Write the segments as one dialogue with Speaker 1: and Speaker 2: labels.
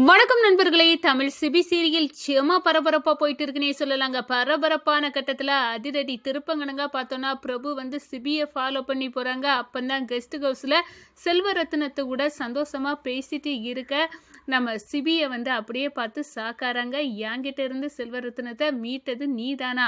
Speaker 1: வணக்கம் நண்பர்களே. Tamil CP serial செம பரபரப்பா போயிட்டு இருக்குன்னே சொல்லலாங்க. பரபரப்பான கட்டத்துல அதிரடி திருப்பங்கனங்க பார்த்தோன்னா, பிரபு சிபியை ஃபாலோ பண்ணி போறாங்க. அப்பந்தான் கெஸ்ட் ஹவுஸ்ல செல்வரத்னத்தை கூட சந்தோஷமா பேசிட்டு இருக்க நம்ம சிபியை அப்படியே பார்த்து சாக்காராங்க. என்கிட்ட இருந்து செல்வரத்னத்தை மீட்டது நீதானா,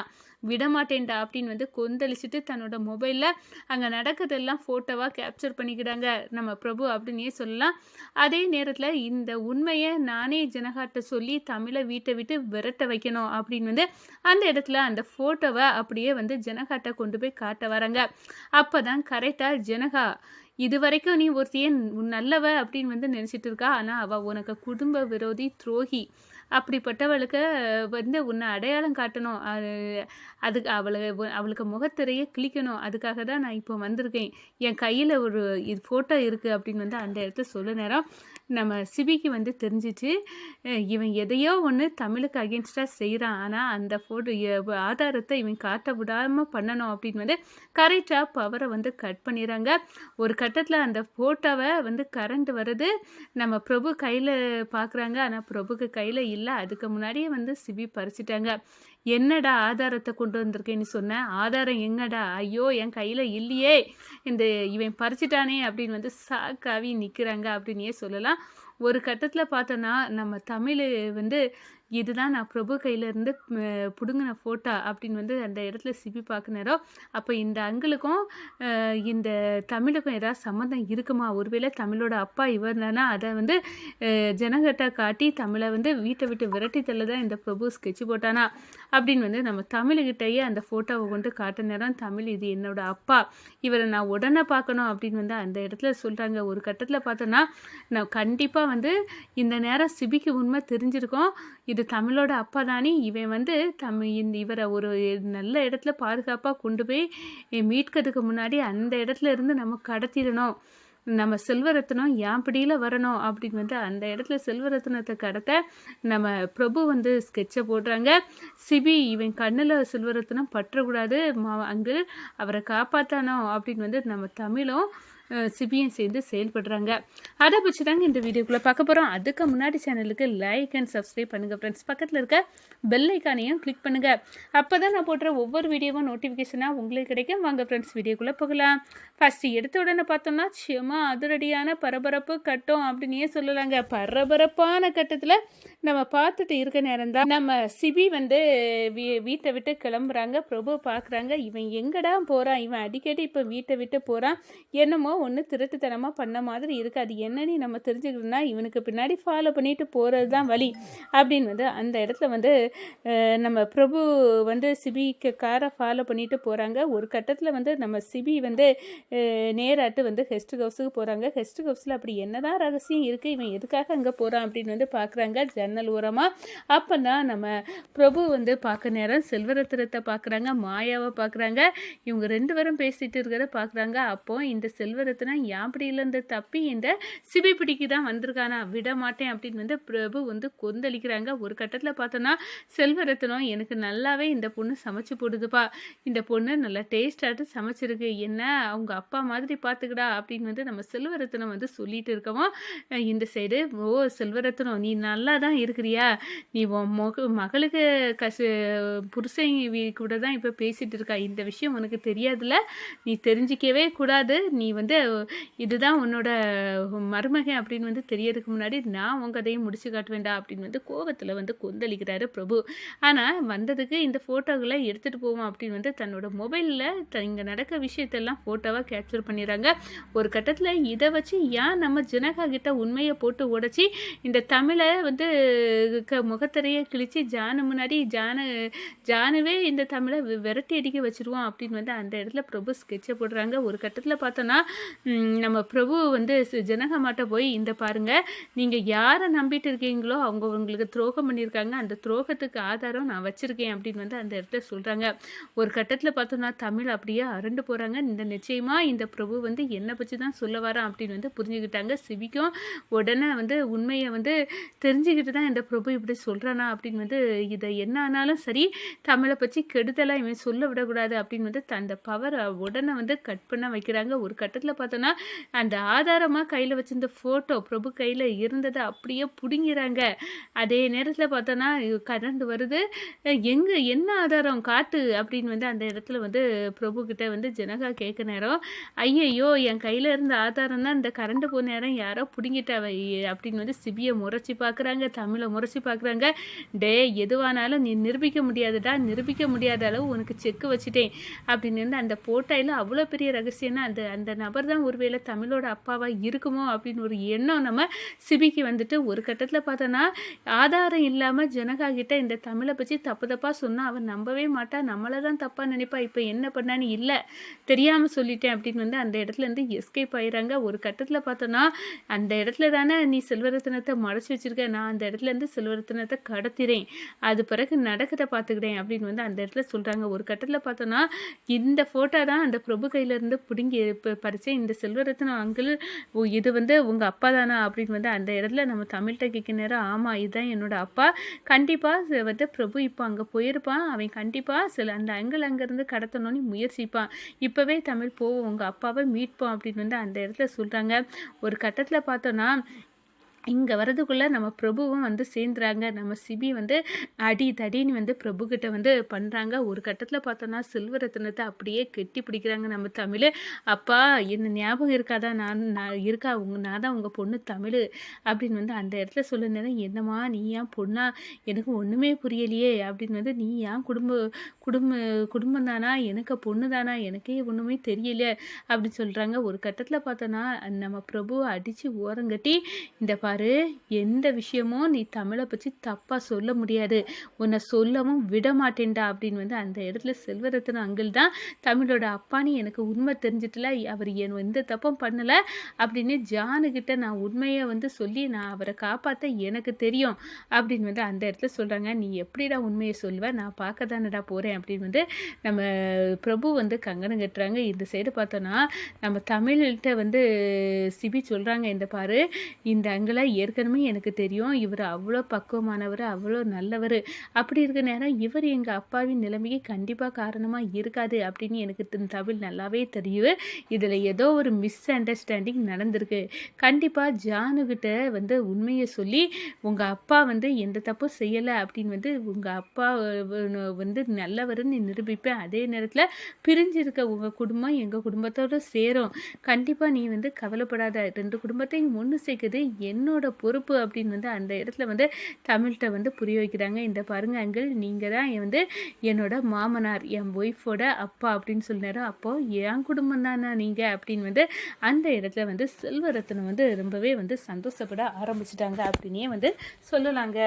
Speaker 1: விடமாட்டேன்டா அப்படின்னு கொந்தளிச்சுட்டு தன்னோட மொபைலில் அங்கே நடக்கிறதெல்லாம் ஃபோட்டோவாக கேப்சர் பண்ணிக்கிறாங்க நம்ம பிரபு அப்படின்னே சொல்லலாம். அதே நேரத்தில் இந்த உண்மையை நானே ஜனகாட்ட சொல்லி தமிழை வீட்டை விட்டு விரட்ட வைக்கணும் அப்படின்னு அந்த இடத்துல அந்த ஃபோட்டோவை அப்படியே ஜனகாட்ட கொண்டு போய் காட்ட வராங்க. அப்போ தான் கரெக்டாக ஜனகா, இது வரைக்கும் நீ ஒருத்தையே நல்லவ அப்படின்னு நினச்சிட்டு இருக்கா, ஆனால் அவள் உனக்கு குடும்ப விரோதி, துரோகி. அப்படிப்பட்டவளுக்கு உன்னை அடையாளம் காட்டணும், அதுக்கு அவளுக்கு முகத்திரையே கிழிக்கணும். அதுக்காக தான் நான் இப்போ வந்திருக்கேன். என் கையில் ஒரு இது ஃபோட்டோ இருக்குது அப்படின்னு அந்த இடத்த சொல்ல நேரம் நம்ம சிபிக்கு தெரிஞ்சிச்சு, இவன் எதையோ ஒன்று தமிழுக்கு அகேன்ஸ்டாக செய்கிறான். ஆனால் அந்த ஃபோட்டோ ஆதாரத்தை இவன் காட்ட விடாமல் பண்ணணும் அப்படின்னு கரெக்டாக பவரை கட் பண்ணிடுறாங்க. ஒரு கட்டத்தில் அந்த ஃபோட்டோவை கரண்ட் வருது. நம்ம பிரபு கையில் பார்க்குறாங்க. ஆனால் பிரபுக்கு கையில் இல்லை. அதுக்கு முன்னாடியே சிபி பறிச்சிட்டாங்க. என்னடா ஆதாரத்தை கொண்டு வந்திருக்கேன்னு சொன்னேன், ஆதாரம் எங்கடா, ஐயோ என் கையில் இல்லையே, இந்த இவன் பறிச்சிட்டானே அப்படின்னு சாக்காவி நிற்கிறாங்க அப்படின்னே சொல்லலாம். ஒரு கட்டத்தில் பார்த்தோன்னா நம்ம தமிழ் இதுதான் நான் பிரபு கையிலேருந்து பிடுங்கின ஃபோட்டோ அப்படின்னு அந்த இடத்துல சிபி பார்க்க நேரம். அப்போ இந்த அங்கிளுக்கும் இந்த தமிழுக்கும் ஏதாவது சம்மந்தம் இருக்குமா, ஒருவேளை தமிழோட அப்பா இவர் தானே, அதை ஜனகட்டை காட்டி தமிழை வீட்டை விட்டு விரட்டி தள்ள தான் இந்த பிரபு ஸ்கெட்சு போட்டானா அப்படின்னு நம்ம தமிழ்கிட்டயே அந்த ஃபோட்டோவை கொண்டு காட்ட நேரம், தமிழ் இது என்னோட அப்பா, இவரை நான் உடனே பார்க்கணும் அப்படின்னு அந்த இடத்துல சொல்கிறாங்க. ஒரு கட்டத்தில் பார்த்தோன்னா நான் கண்டிப்பாக இந்த நேரம் சிபிக்கு உண்மை தெரிஞ்சிருக்கோம், இது தமிழோட அப்பா தானே, இவன் இவரை ஒரு நல்ல இடத்துல பாதுகாப்பாக கொண்டு போய் மீட்கிறதுக்கு முன்னாடி அந்த இடத்துல இருந்து நம்ம கடத்திடணும், நம்ம செல்வரத்னம் என் பிடியில் வரணும் அப்படின்னு அந்த இடத்துல செல்வரத்னத்தை கடத்த நம்ம பிரபு ஸ்கெட்சை போடுறாங்க. சிபி இவன் கண்ணில் செல்வரத்னம் பற்றக்கூடாது, அங்கு அவரை காப்பாற்றணும் அப்படின்னு நம்ம தமிழும் சிபியும் சேர்ந்து செயல்படுறாங்க. அதை பற்றி தாங்க இந்த வீடியோக்குள்ளே பார்க்க போகிறோம். அதுக்கு முன்னாடி சேனலுக்கு லைக் அண்ட் சப்ஸ்கிரைப் பண்ணுங்கள் ஃப்ரெண்ட்ஸ். பக்கத்தில் இருக்க பெல் ஐக்கானையும் கிளிக் பண்ணுங்கள். அப்போ தான் நான் போடுற ஒவ்வொரு வீடியோவும் நோட்டிஃபிகேஷனாக உங்களுக்கு கிடைக்கும். வாங்க ஃப்ரெண்ட்ஸ் வீடியோக்குள்ளே போகலாம். ஃபஸ்ட்டு எடுத்த உடனே பார்த்தோம்னா சும்மா அதிரடியான பரபரப்பு கட்டம் அப்படின்னே சொல்லலாங்க. பரபரப்பான கட்டத்தில் நம்ம பார்த்துட்டு இருக்க நேரம் தான் நம்ம சிபி வீட்டை விட்டு கிளம்புறாங்க. பிரபு பார்க்குறாங்க, இவன் எங்கடா போகிறான், இவன் அடிக்கடி இப்போ வீட்டை விட்டு போகிறான், என்னமோ ஒன்று திருட்டுத்தனமாக பண்ண மாதிரி இருக்குது, அது என்னன்னு நம்ம தெரிஞ்சுக்கணும்னா இவனுக்கு பின்னாடி ஃபாலோ பண்ணிட்டு போகிறது தான் வழி அப்படின்னு அந்த இடத்துல நம்ம பிரபு சிபிக்கு காரை ஃபாலோ பண்ணிட்டு போகிறாங்க. ஒரு கட்டத்தில் நம்ம சிபி நேராட்டு கெஸ்ட் ஹவுஸுக்கு போகிறாங்க. கெஸ்ட் ஹவுஸில் அப்படி என்னதான் ரகசியம் இருக்குது, இவன் எதுக்காக அங்கே போகிறான் அப்படின்னு பார்க்குறாங்க ஜன்னல் ஓரமாக. அப்போ தான் நம்ம பிரபு பார்க்க நேரம் செல்வரத்னத்தை பார்க்குறாங்க, மாயாவை பார்க்குறாங்க. இவங்க ரெண்டு பேரும் பேசிகிட்டு இருக்கிறத பார்க்குறாங்க. அப்போ இந்த செல்வரத்னம் யாப்படியிலேருந்து தப்பி இந்த சிபி பிடிக்கு தான் வந்திருக்கானா, விட மாட்டேன் அப்படின்னு பிரபு கொந்தளிக்கிறாங்க. ஒரு கட்டத்தில் பார்த்தோன்னா செல்வரத்னம் எனக்கு நல்லாவே இந்த பொண்ணு சமைச்சு போடுதுப்பா, இந்த பொண்ணு நல்லா டேஸ்டாட்டு சமைச்சிருக்கு, என்ன அவங்க அப்பா மாதிரி பார்த்துக்கடா அப்படின்னு நம்ம செல்வரத்னம் சொல்லிட்டு இருக்கவும், இந்த சைடு ஓ செல்வரத்னம் நீ நல்லா தான் இருக்கிறியா, நீ உன் மகளுக்கு புருஷன் கூட தான் இப்போ பேசிகிட்டு இருக்கா, இந்த விஷயம் உனக்கு தெரியாதுல்ல, நீ தெரிஞ்சிக்கவே கூடாது, நீ இதுதான் உன்னோட மருமகன் அப்படின்னு தெரியறதுக்கு முன்னாடி நான் உன் கதையும் முடிச்சு காட்ட வேண்டாம் அப்படின்னு கோவத்தில் கொந்தளிக்கிறாரு பிரபு. ஆனால் வந்ததுக்கு இந்த ஃபோட்டோகளை எடுத்துகிட்டு போவோம் அப்படின்னு தன்னோட மொபைலில் இங்கே நடக்க விஷயத்தெல்லாம் ஃபோட்டோவாக கேப்சர் பண்ணிடுறாங்க. ஒரு கட்டத்தில் இதை வச்சு ஏன் நம்ம ஜனகா கிட்ட உண்மையை போட்டு உடைச்சி இந்த தமிழை முகத்திரையை கிழிச்சு ஜானு முன்னாடி ஜானுவே இந்த தமிழை விரட்டி அடிக்க வச்சுருவோம் அப்படின்னு அந்த இடத்துல பிரபு ஸ்கெட்சை போடுறாங்க. ஒரு கட்டத்தில் பார்த்தோன்னா நம்ம பிரபு ஜனகா மாட்ட போய், இந்த பாருங்க நீங்கள் யாரை நம்பிட்டு இருக்கீங்களோ அவங்க உங்களுக்கு துரோகம் பண்ணியிருக்காங்க, அந்த துரோகத்துக்கு ஆதாரம் நான் வச்சுருக்கேன் அப்படின்னு அந்த இடத்துல சொல்கிறாங்க. ஒரு கட்டத்தில் பார்த்தோன்னா தமிழ் அப்படியே அரண்டு போகிறாங்க. இந்த நிச்சயமாக இந்த பிரபு என்னை பற்றி தான் சொல்ல வரான் அப்படின்னு புரிஞ்சுக்கிட்டாங்க. சிபிக்கும் உடனே உண்மையை தெரிஞ்சுக்கிட்டு தான் இந்த பிரபு இப்படி சொல்கிறானா அப்படின்னு இதை என்ன ஆனாலும் சரி தமிழை பற்றி கெடுதலாக இவன் சொல்ல விடக்கூடாது அப்படின்னு அந்த பவரை உடனே கட் பண்ண வைக்கிறாங்க. ஒரு கட்டத்தில் கட்டத்தில் பார்த்தோன்னா அந்த ஆதாரமாக கையில் வச்சிருந்த ஃபோட்டோ பிரபு கையில் இருந்ததை அப்படியே பிடுங்கிறாங்க. அதே நேரத்தில் பார்த்தோன்னா கரண்ட் வருது. எங்கே என்ன ஆதாரம் காட்டு அப்படின்னு வந்து அந்த இடத்துல வந்து பிரபு கிட்ட வந்து ஜனகா கேட்க நேரம், ஐயையோ என் கையில் இருந்த ஆதாரம் தான் இந்த கரண்ட் போன நேரம் யாரோ பிடுங்கிட்டாவை அப்படின்னு வந்து சிபியை முறைச்சி பார்க்குறாங்க, தமிழை முறைச்சி பார்க்குறாங்க. டே எதுவானாலும் நீ நிரூபிக்க முடியாதுடா, நிரூபிக்க முடியாத அளவு உனக்கு செக்கு வச்சுட்டேன் அப்படின்னு வந்து அந்த போட்டாயில் அவ்வளோ பெரிய ரகசியம்னா அந்த அந்த நபர் தான் ஒருவேளை தமிழோட அப்பாவாக இருக்குமோ அப்படின்னு ஒரு எண்ணம் நம்ம சிபிக்கு வந்துட்டு ஒரு கட்டத்தில் பார்த்தோன்னா ஆதாரம் இல்லாமல் ஜனகா கிட்ட இந்த தமிழை பற்றி தப்பு தப்பாக சொன்னால் அவன் நம்பவே மாட்டா, நம்மளை தான் தப்பாக நினைப்பா. இப்போ என்ன பண்ணான்னு இல்லை தெரியாமல் சொல்லிட்டேன் அப்படின்னு வந்து அந்த இடத்துல இருந்து எஸ்கேப் ஆயிடுறாங்க. ஒரு கட்டத்தில் பார்த்தோன்னா அந்த இடத்துல தானே நீ செல்வரத்தினத்தை மறைச்சி வச்சிருக்க, நான் அந்த இடத்துல இருந்து செல்வரத்தினத்தை கடத்திறேன், அது பிறகு நடக்கத்தை பார்த்துக்கிறேன் அப்படின்னு வந்து அந்த இடத்துல சொல்கிறாங்க. ஒரு கட்டத்தில் பார்த்தோன்னா இந்த ஃபோட்டோ தான் அந்த பிரபு கையிலேருந்து பிடுங்கி பறிச்சேன், இந்த செல்வரத்தினம் அங்கிள் இது வந்து உங்கள் அப்பா தானா அப்படின்னு வந்து அந்த இடத்துல நம்ம தமிழ்கிட்ட கேட்க நேரம், ஆமாம் இதுதான் என்னோட அப்பா, கண்டிப்பாக வந்து பிரபு இப்போ அங்கே போயிருப்பான், அவன் கண்டிப்பாக அந்த அங்கிள் அங்கேருந்து கடத்தணும்னு முயற்சிப்பான், இப்போவே தமிழ் போவோம் உங்கள் அப்பாவை மீட்போம் அப்படின்னு வந்து அந்த இடத்துல சொல்கிறாங்க. ஒரு கட்டத்தில் பார்த்தோன்னா இங்கே வரதுக்குள்ளே நம்ம பிரபுவும் வந்து சேர்ந்துறாங்க. நம்ம சிபி வந்து அடி தடின்னு வந்து பிரபுக்கிட்ட வந்து பண்ணுறாங்க. ஒரு கட்டத்தில் பார்த்தோன்னா செல்வரத்தினத்தை அப்படியே கெட்டி பிடிக்கிறாங்க நம்ம தமிழ். அப்பா என்ன ஞாபகம் இருக்காதா, நான் இருக்கா நான் தான் உங்கள் பொண்ணு தமிழ் அப்படின்னு வந்து அந்த இடத்துல சொல்ல நேரம், என்னம்மா நீ ஏன் பொண்ணா, எனக்கு ஒன்றுமே புரியலையே அப்படின்னு வந்து, நீ ஏன் குடும்பம் தானா, எனக்கு பொண்ணு தானா, எனக்கே ஒன்றுமே தெரியல அப்படின்னு சொல்கிறாங்க. ஒரு கட்டத்தில் பார்த்தோன்னா நம்ம பிரபு அடித்து ஓரங்கட்டி, இந்த பாரு எந்த விஷயமும் நீ தமிழை பற்றி தப்பாக சொல்ல முடியாது, உன்னை சொல்லவும் விட மாட்டேன்டா அப்படின்னு வந்து அந்த இடத்துல செல்வரத்தினம் அங்கிள் தான் தமிழோட அப்பான்னு எனக்கு உண்மை தெரிஞ்சிட்டல, அவர் எந்த தப்பும் பண்ணலை அப்படின்னு ஜானுக்கிட்ட நான் உண்மையை வந்து சொல்லி நான் அவரை காப்பாற்ற எனக்கு தெரியும் அப்படின்னு வந்து அந்த இடத்துல சொல்கிறாங்க. நீ எப்படிடா உண்மையை சொல்லுவேன், நான் பார்க்க தானடா போகிறேன் அப்படின்னு வந்து நம்ம பிரபு வந்து கங்கணம் கட்டுறாங்க. இந்த சைடு பார்த்தோன்னா நம்ம தமிழ்கிட்ட வந்து சிபி சொல்கிறாங்க, இந்த பாரு இந்த அங்கிளை ஏற்கனவே எனக்கு தெரியும், இவர் அவ்வளோ பக்குவமானவர், அவ்வளோ நல்லவர், அப்படி இருக்க நேரம் இவர் எங்கள் அப்பாவின் நிலைமைக்கு கண்டிப்பாக காரணமாக இருக்காது அப்படின்னு எனக்கு தமிழ் நல்லாவே தெரியும். இதில் ஏதோ ஒரு மிஸ் அண்டர்ஸ்டாண்டிங் நடந்திருக்கு, கண்டிப்பாக ஜானுக்கிட்ட வந்து உண்மையை சொல்லி உங்கள் அப்பா வந்து எந்த தப்பும் செய்யலை அப்படின்னு வந்து உங்கள் அப்பா வந்து நல்லவர்னு நிரூபிப்பேன், அதே நேரத்தில் பிரிஞ்சிருக்க உங்கள் குடும்பம் எங்கள் குடும்பத்தோடு சேரும், கண்டிப்பாக நீ வந்து கவலைப்படாத, ரெண்டு குடும்பத்தையும் ஒன்று சேர்க்குது என்னோட பொறுப்பு அப்படின்னு வந்து அந்த இடத்துல வந்து தமிழ்கிட்ட வந்து புரிய வைக்கிறாங்க. இந்த பாருங்க அங்கிள், நீங்கள் தான் வந்து என்னோட மாமனார், என் ஒய்ஃபோட அப்பா அப்படின்னு சொன்னார், அப்போ என் குடும்பம் தானே நீங்கள் அப்படின்னு வந்து அந்த இடத்துல வந்து செல்வரத்தினம் வந்து ரொம்பவே வந்து சந்தோஷப்பட ஆரம்பிச்சிட்டாங்க அப்படின்னே வந்து சொல்லலாங்க.